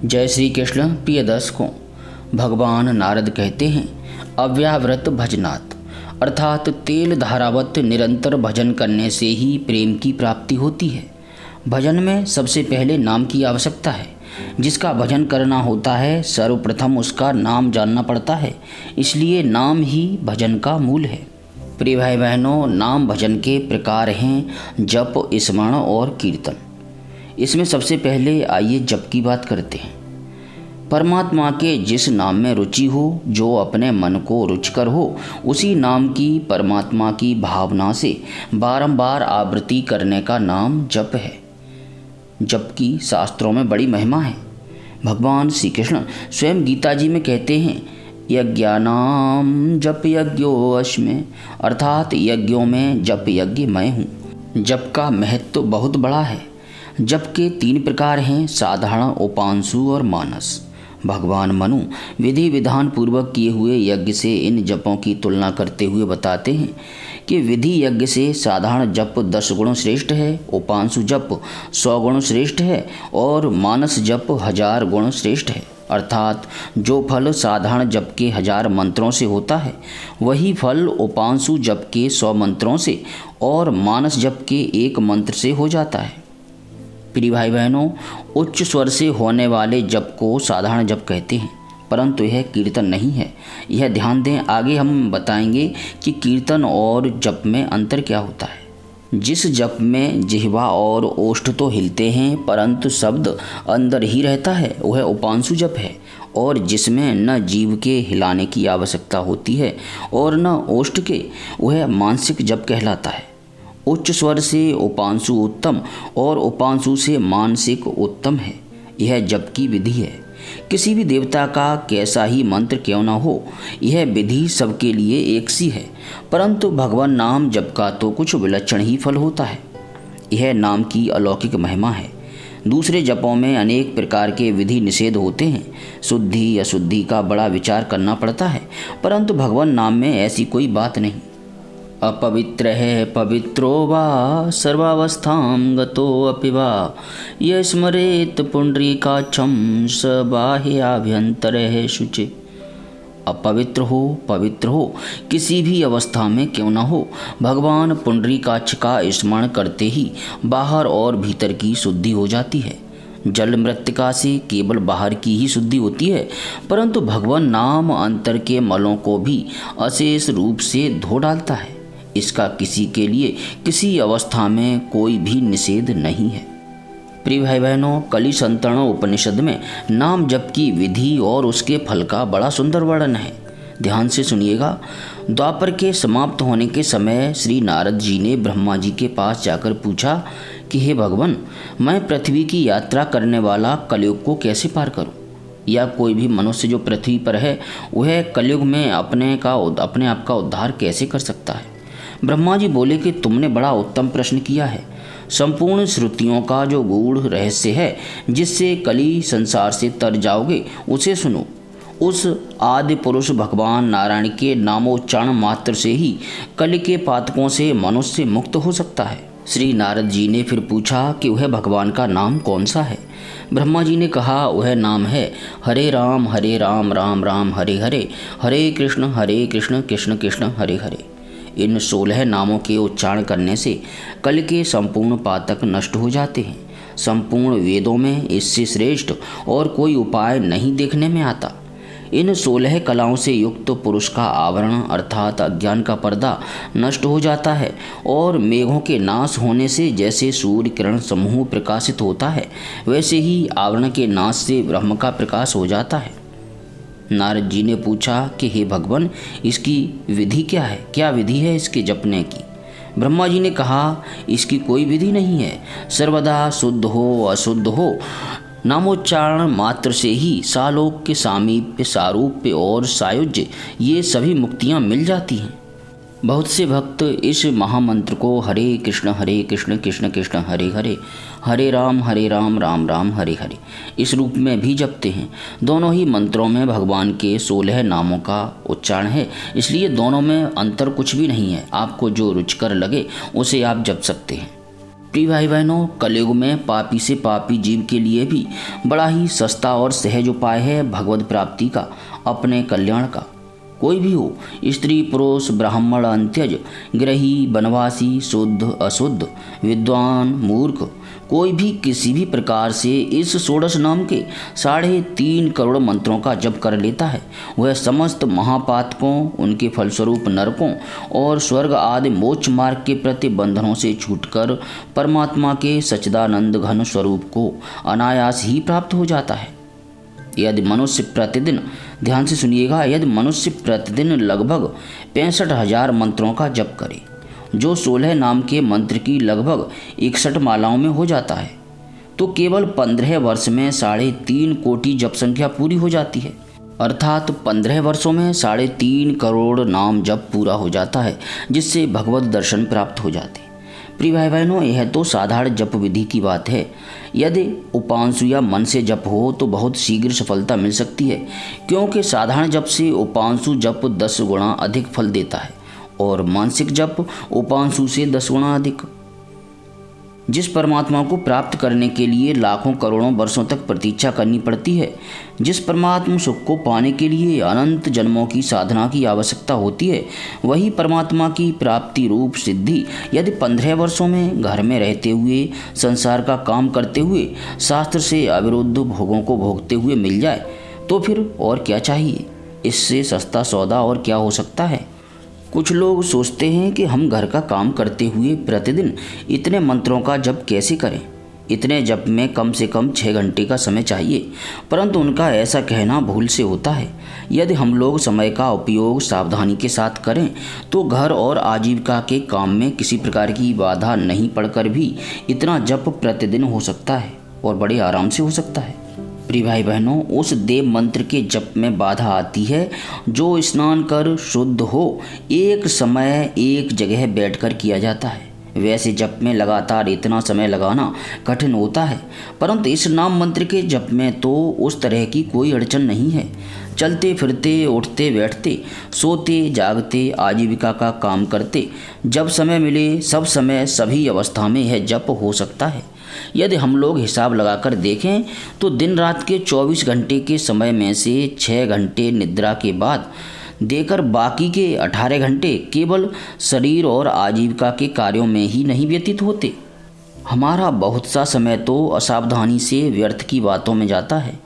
जय श्री कृष्ण। प्रिय दर्शकों, भगवान नारद कहते हैं अव्याव्रत भजनात्, अर्थात तेल धारावत निरंतर भजन करने से ही प्रेम की प्राप्ति होती है। भजन में सबसे पहले नाम की आवश्यकता है। जिसका भजन करना होता है सर्वप्रथम उसका नाम जानना पड़ता है, इसलिए नाम ही भजन का मूल है। प्रिय भाई बहनों, नाम भजन के प्रकार हैं जप, स्मरण और कीर्तन। इसमें सबसे पहले आइए जप की बात करते हैं। परमात्मा के जिस नाम में रुचि हो, जो अपने मन को रुचकर हो, उसी नाम की परमात्मा की भावना से बारंबार आवृत्ति करने का नाम जप है। जप की शास्त्रों में बड़ी महिमा है। भगवान श्री कृष्ण स्वयं गीता जी में कहते हैं यज्ञानाम जप यज्ञोऽस्मि, अर्थात यज्ञों में जप यज्ञ मैं हूँ। जप का महत्व बहुत बड़ा है। जप के 3 प्रकार हैं, साधारण, उपांशु और मानस। भगवान मनु विधि विधान पूर्वक किए हुए यज्ञ से इन जपों की तुलना करते हुए बताते हैं कि विधि यज्ञ से साधारण जप 10 गुण श्रेष्ठ है, उपांशु जप 100 गुण श्रेष्ठ है और मानस जप 1000 गुण श्रेष्ठ है। अर्थात जो फल साधारण जप के 1000 मंत्रों से होता है, वही फल उपांशु जप के 100 मंत्रों से और मानस जप के 1 मंत्र से हो जाता है। प्रिय भाई बहनों, उच्च स्वर से होने वाले जप को साधारण जप कहते हैं, परंतु यह कीर्तन नहीं है। यह ध्यान दें, आगे हम बताएंगे कि कीर्तन और जप में अंतर क्या होता है। जिस जप में जिह्वा और ओष्ठ तो हिलते हैं परंतु शब्द अंदर ही रहता है, वह उपांशु जप है। और जिसमें न जीव के हिलाने की आवश्यकता होती है और न ओष्ठ के, वह मानसिक जप कहलाता है। उच्च स्वर से उपांशु उत्तम और उपांशु से मानसिक उत्तम है। यह जप की विधि है। किसी भी देवता का कैसा ही मंत्र क्यों न हो, यह विधि सबके लिए एक सी है, परंतु भगवान नाम जप का तो कुछ विलक्षण ही फल होता है। यह नाम की अलौकिक महिमा है। दूसरे जपों में अनेक प्रकार के विधि निषेध होते हैं, शुद्धि अशुद्धि का बड़ा विचार करना पड़ता है, परंतु भगवान नाम में ऐसी कोई बात नहीं। अपवित्र है पवित्रो वा सर्वावस्थां गतोऽपि वा ये स्मरेत पुंडरीकाक्षं स बाह्याभ्यंतरः शुचि। अपवित्र हो पवित्र हो, किसी भी अवस्था में क्यों न हो, भगवान पुंडरीकाक्ष का स्मरण करते ही बाहर और भीतर की शुद्धि हो जाती है। जल मृत्तिका से केवल बाहर की ही शुद्धि होती है, परंतु भगवान नाम अंतर के मलों को भी अशेष रूप से धो डालता है। इसका किसी के लिए किसी अवस्था में कोई भी निषेध नहीं है। प्रिय भाई बहनों, कलि संतरण उपनिषद में नाम जप की विधि और उसके फल का बड़ा सुंदर वर्णन है। ध्यान से सुनिएगा। द्वापर के समाप्त होने के समय श्री नारद जी ने ब्रह्मा जी के पास जाकर पूछा कि हे भगवान, मैं पृथ्वी की यात्रा करने वाला कलयुग को कैसे पार करूं? या कोई भी मनुष्य जो पृथ्वी पर है, वह कलयुग में अपने आप का उद्धार कैसे कर सकता है? ब्रह्मा जी बोले कि तुमने बड़ा उत्तम प्रश्न किया है। संपूर्ण श्रुतियों का जो गूढ़ रहस्य है, जिससे कली संसार से तर जाओगे, उसे सुनो। उस आदि पुरुष भगवान नारायण के नामोच्चारण मात्र से ही कली के पातकों से मनुष्य मुक्त हो सकता है। श्री नारद जी ने फिर पूछा कि वह भगवान का नाम कौन सा है? ब्रह्मा जी ने कहा वह नाम है हरे राम राम राम हरे हरे, हरे कृष्ण कृष्ण कृष्ण हरे हरे। इन 16 नामों के उच्चारण करने से कल के संपूर्ण पातक नष्ट हो जाते हैं। संपूर्ण वेदों में इससे श्रेष्ठ और कोई उपाय नहीं देखने में आता। इन 16 कलाओं से युक्त पुरुष का आवरण अर्थात अज्ञान का पर्दा नष्ट हो जाता है और मेघों के नाश होने से जैसे सूर्य किरण समूह प्रकाशित होता है, वैसे ही आवरण के नाश से ब्रह्म का प्रकाश हो जाता है। नारद जी ने पूछा कि हे भगवान, इसकी विधि क्या है? क्या विधि है इसके जपने की? ब्रह्मा जी ने कहा इसकी कोई विधि नहीं है। सर्वदा शुद्ध हो अशुद्ध हो, नामोच्चारण मात्र से ही सालोक के सामीप्य, सारूप्य और सायुज्य, ये सभी मुक्तियाँ मिल जाती हैं। बहुत से भक्त इस महामंत्र को हरे कृष्ण कृष्ण कृष्ण हरे हरे, हरे राम राम राम हरे हरे इस रूप में भी जपते हैं। दोनों ही मंत्रों में भगवान के 16 नामों का उच्चारण है, इसलिए दोनों में अंतर कुछ भी नहीं है। आपको जो रुचिकर लगे उसे आप जप सकते हैं। प्रिय भाई बहनों, कलयुग में पापी से पापी जीव के लिए भी बड़ा ही सस्ता और सहज उपाय है भगवत प्राप्ति का, अपने कल्याण का। कोई भी हो, स्त्री पुरुष ब्राह्मण अंत्यज, गृही वनवासी, शुद्ध अशुद्ध, विद्वान मूर्ख, कोई भी किसी भी प्रकार से इस षोडश नाम के 3.5 करोड़ मंत्रों का जप कर लेता है, वह समस्त महापातकों, उनके फलस्वरूप नरकों और स्वर्ग आदि मोक्ष मार्ग के प्रति बंधनों से छूटकर परमात्मा के सच्चिदानंद घन स्वरूप को अनायास ही प्राप्त हो जाता है। यदि मनुष्य प्रतिदिन, ध्यान से सुनिएगा, यदि मनुष्य प्रतिदिन लगभग 65,000 मंत्रों का जप करे, जो 16 नाम के मंत्र की लगभग 61 मालाओं में हो जाता है, तो केवल 15 वर्ष में 3.5 कोटि जप संख्या पूरी हो जाती है। अर्थात 15 वर्षों में 3.5 करोड़ नाम जप पूरा हो जाता है, जिससे भगवत दर्शन प्राप्त हो जाते हैं। प्रिय भाई बहनों, यह तो साधारण जप विधि की बात है। यदि उपांशु या मन से जप हो तो बहुत शीघ्र सफलता मिल सकती है, क्योंकि साधारण जप से उपांशु जप 10 गुना अधिक फल देता है और मानसिक जप उपांशु से 10 गुना अधिक। जिस परमात्मा को प्राप्त करने के लिए लाखों करोड़ों वर्षों तक प्रतीक्षा करनी पड़ती है, जिस परमात्मा सुख को पाने के लिए अनंत जन्मों की साधना की आवश्यकता होती है, वही परमात्मा की प्राप्ति रूप सिद्धि यदि 15 वर्षों में घर में रहते हुए, संसार का काम करते हुए, शास्त्र से अविरुद्ध भोगों को भोगते हुए मिल जाए, तो फिर और क्या चाहिए? इससे सस्ता सौदा और क्या हो सकता है। कुछ लोग सोचते हैं कि हम घर का काम करते हुए प्रतिदिन इतने मंत्रों का जप कैसे करें, इतने जप में कम से कम 6 घंटे का समय चाहिए, परंतु उनका ऐसा कहना भूल से होता है। यदि हम लोग समय का उपयोग सावधानी के साथ करें तो घर और आजीविका के काम में किसी प्रकार की बाधा नहीं पड़कर भी इतना जप प्रतिदिन हो सकता है और बड़े आराम से हो सकता है। प्रिय भाई बहनों, उस देव मंत्र के जप में बाधा आती है जो स्नान कर शुद्ध हो एक समय एक जगह बैठकर किया जाता है। वैसे जप में लगातार इतना समय लगाना कठिन होता है, परंतु इस नाम मंत्र के जप में तो उस तरह की कोई अड़चन नहीं है। चलते फिरते, उठते बैठते, सोते जागते, आजीविका का काम करते, जब समय मिले सब समय सभी अवस्था में यह जप हो सकता है। यदि हम लोग हिसाब लगाकर देखें तो दिन रात के 24 घंटे के समय में से 6 घंटे निद्रा के बाद देकर बाकी के 18 घंटे केवल शरीर और आजीविका के कार्यों में ही नहीं व्यतीत होते। हमारा बहुत सा समय तो असावधानी से व्यर्थ की बातों में जाता है।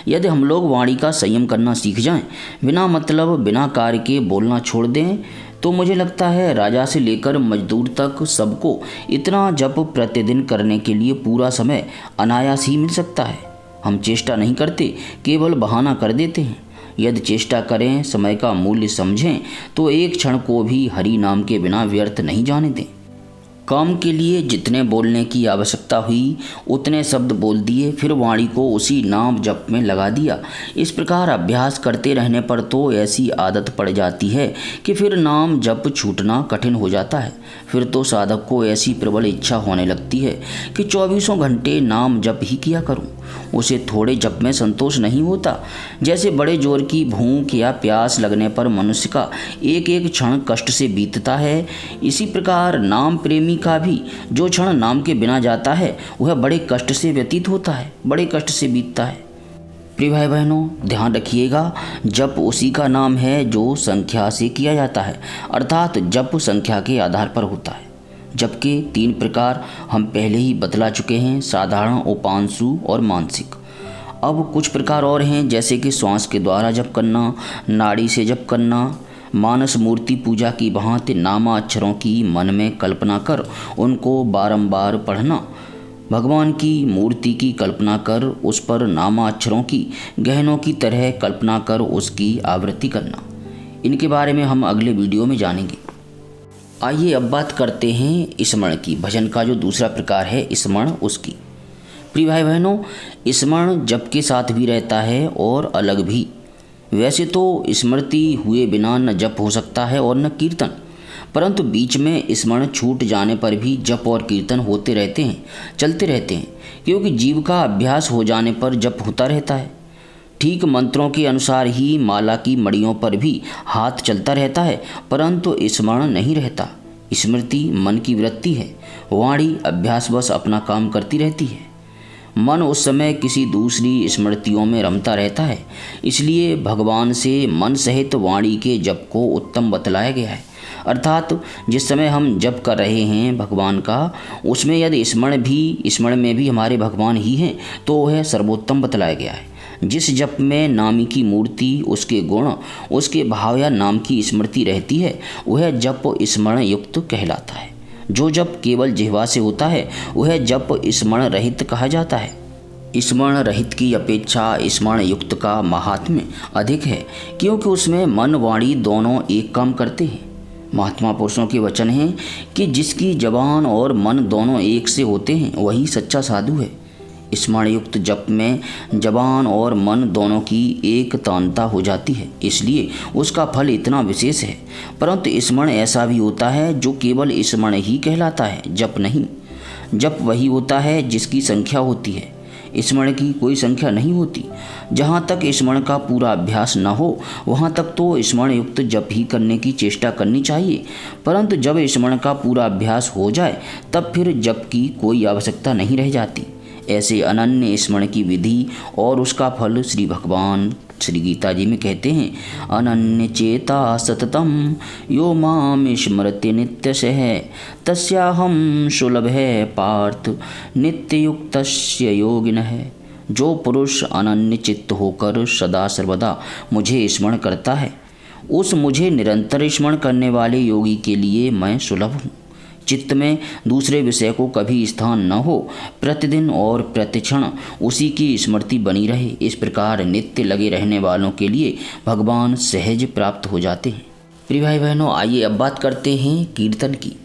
यदि हम लोग वाणी का संयम करना सीख जाएं, बिना मतलब बिना कार्य के बोलना छोड़ दें, तो मुझे लगता है राजा से लेकर मजदूर तक सबको इतना जप प्रतिदिन करने के लिए पूरा समय अनायास ही मिल सकता है। हम चेष्टा नहीं करते, केवल बहाना कर देते हैं। यदि चेष्टा करें, समय का मूल्य समझें, तो एक क्षण को भी हरि नाम के बिना व्यर्थ नहीं जाने दें। काम के लिए जितने बोलने की आवश्यकता हुई उतने शब्द बोल दिए, फिर वाणी को उसी नाम जप में लगा दिया। इस प्रकार अभ्यास करते रहने पर तो ऐसी आदत पड़ जाती है कि फिर नाम जप छूटना कठिन हो जाता है। फिर तो साधक को ऐसी प्रबल इच्छा होने लगती है कि 24 घंटे नाम जप ही किया करूं। उसे थोड़े जप में संतोष नहीं होता। जैसे बड़े जोर की भूख या प्यास लगने पर मनुष्य का एक एक क्षण कष्ट से बीतता है, इसी प्रकार नाम प्रेमी का भी जो क्षण नाम के बिना जाता है वह बड़े कष्ट से व्यतीत होता है, बड़े कष्ट से बीतता है। प्रिय भाई बहनों, ध्यान रखिएगा, जप उसी का नाम है जो संख्या से किया जाता है, अर्थात जप संख्या के आधार पर होता है। जप के 3 प्रकार हम पहले ही बतला चुके हैं, साधारण, उपांशु और मानसिक। अब कुछ प्रकार और हैं, जैसे कि श्वास के द्वारा जप करना, नाड़ी से जप करना, मानस मूर्ति पूजा की भांति नामाक्षरों की मन में कल्पना कर उनको बारंबार पढ़ना, भगवान की मूर्ति की कल्पना कर उस पर नामाक्षरों की गहनों की तरह कल्पना कर उसकी आवृत्ति करना। इनके बारे में हम अगले वीडियो में जानेंगे। आइए अब बात करते हैं स्मरण की। भजन का जो दूसरा प्रकार है स्मरण, उसकी। प्रिय भाई बहनों, स्मरण जप के साथ भी रहता है और अलग भी। वैसे तो स्मृति हुए बिना न जप हो सकता है और न कीर्तन, परंतु बीच में स्मरण छूट जाने पर भी जप और कीर्तन होते रहते हैं, चलते रहते हैं, क्योंकि जीव का अभ्यास हो जाने पर जप होता रहता है। ठीक मंत्रों के अनुसार ही माला की मड़ियों पर भी हाथ चलता रहता है, परंतु स्मरण नहीं रहता। स्मृति मन की वृत्ति है। वाणी अभ्यासवश अपना काम करती रहती है। मन उस समय किसी दूसरी स्मृतियों में रमता रहता है। इसलिए भगवान से मन सहित वाणी के जप को उत्तम बतलाया गया है। अर्थात जिस समय हम जप कर रहे हैं भगवान का, उसमें यदि स्मरण में भी हमारे भगवान ही हैं तो वह सर्वोत्तम बतलाया गया है। जिस जप में नाम की मूर्ति, उसके गुण, उसके भाव या नाम की स्मृति रहती है, वह जप स्मरण युक्त कहलाता है। जो जप केवल जिह्वा से होता है वह जप स्मरण रहित कहा जाता है। स्मरण रहित की अपेक्षा स्मरण युक्त का महात्म्य अधिक है, क्योंकि उसमें मन वाणी दोनों एक काम करते हैं। महात्मा पुरुषों के वचन हैं कि जिसकी जबान और मन दोनों एक से होते हैं वही सच्चा साधु है। स्मरण युक्त जप में जबान और मन दोनों की एक तानता हो जाती है, इसलिए उसका फल इतना विशेष है। परंतु स्मरण ऐसा भी होता है जो केवल स्मरण ही कहलाता है, जप नहीं। जप वही होता है जिसकी संख्या होती है, स्मरण की कोई संख्या नहीं होती। जहाँ तक स्मरण का पूरा अभ्यास न हो वहाँ तक तो स्मरण युक्त जप ही करने की चेष्टा करनी चाहिए। परंतु जब स्मरण का पूरा अभ्यास हो जाए तब फिर जप की कोई आवश्यकता नहीं रह जाती। ऐसे अनन्य स्मरण की विधि और उसका फल श्री भगवान श्री गीता जी में कहते हैं, अनन्य चेता सततम यो माम स्मरते नित्यशः तस्याहम सुलभः पार्थ नित्ययुक्तस्य योगिनः। जो पुरुष अनन्य चित्त होकर सदा सर्वदा मुझे स्मरण करता है, उस मुझे निरंतर स्मरण करने वाले योगी के लिए मैं सुलभ हूँ। चित्त में दूसरे विषय को कभी स्थान न हो, प्रतिदिन और प्रतिक्षण उसी की स्मृति बनी रहे। इस प्रकार नित्य लगे रहने वालों के लिए भगवान सहज प्राप्त हो जाते हैं। प्रिय भाई बहनों, आइए अब बात करते हैं कीर्तन की।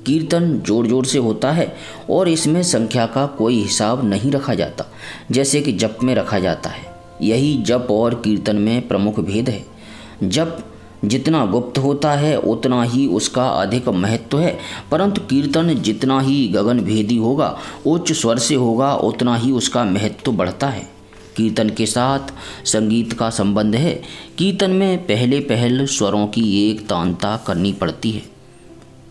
कीर्तन जोर जोर से होता है और इसमें संख्या का कोई हिसाब नहीं रखा जाता, जैसे कि जप में रखा जाता है। यही जप और कीर्तन में प्रमुख भेद है। जप जितना गुप्त होता है उतना ही उसका अधिक महत्व है, परंतु कीर्तन जितना ही गगन भेदी होगा, उच्च स्वर से होगा, उतना ही उसका महत्व बढ़ता है। कीर्तन के साथ संगीत का संबंध है। कीर्तन में पहले स्वरों की एक तानता करनी पड़ती है।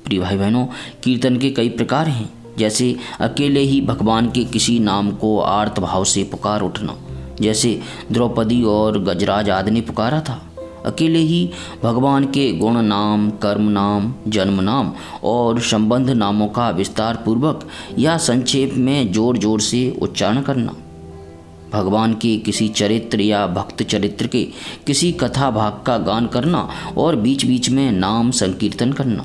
प्रिय भाई बहनों, कीर्तन के कई प्रकार हैं, जैसे अकेले ही भगवान के किसी नाम को आर्त भाव से पुकार उठना, जैसे द्रौपदी और गजराज आदि ने पुकारा था। अकेले ही भगवान के गुण नाम, कर्म नाम, जन्म नाम और संबंध नामों का विस्तार पूर्वक या संक्षेप में जोर जोर से उच्चारण करना। भगवान के किसी चरित्र या भक्त चरित्र के किसी कथा भाग का गान करना और बीच बीच में नाम संकीर्तन करना।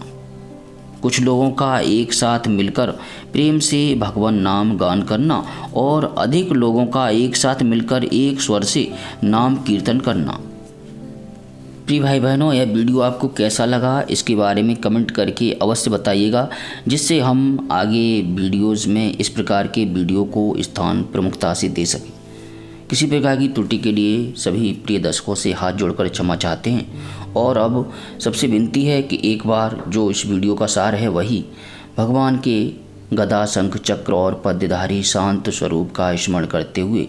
कुछ लोगों का एक साथ मिलकर प्रेम से भगवान नाम गान करना और अधिक लोगों का एक साथ मिलकर एक स्वर से नाम कीर्तन करना। प्रिय भाई बहनों, यह वीडियो आपको कैसा लगा इसके बारे में कमेंट करके अवश्य बताइएगा, जिससे हम आगे वीडियोज़ में इस प्रकार के वीडियो को स्थान प्रमुखता से दे सकें। किसी प्रकार की त्रुटि के लिए सभी प्रिय दर्शकों से हाथ जोड़कर क्षमा चाहते हैं। और अब सबसे विनती है कि एक बार जो इस वीडियो का सार है वही भगवान के गदा, शंख, चक्र और पद्यधारी शांत स्वरूप का स्मरण करते हुए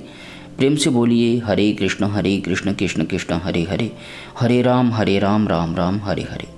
प्रेम से बोलिए, हरे कृष्ण कृष्ण कृष्ण हरे हरे, हरे राम राम राम हरे हरे।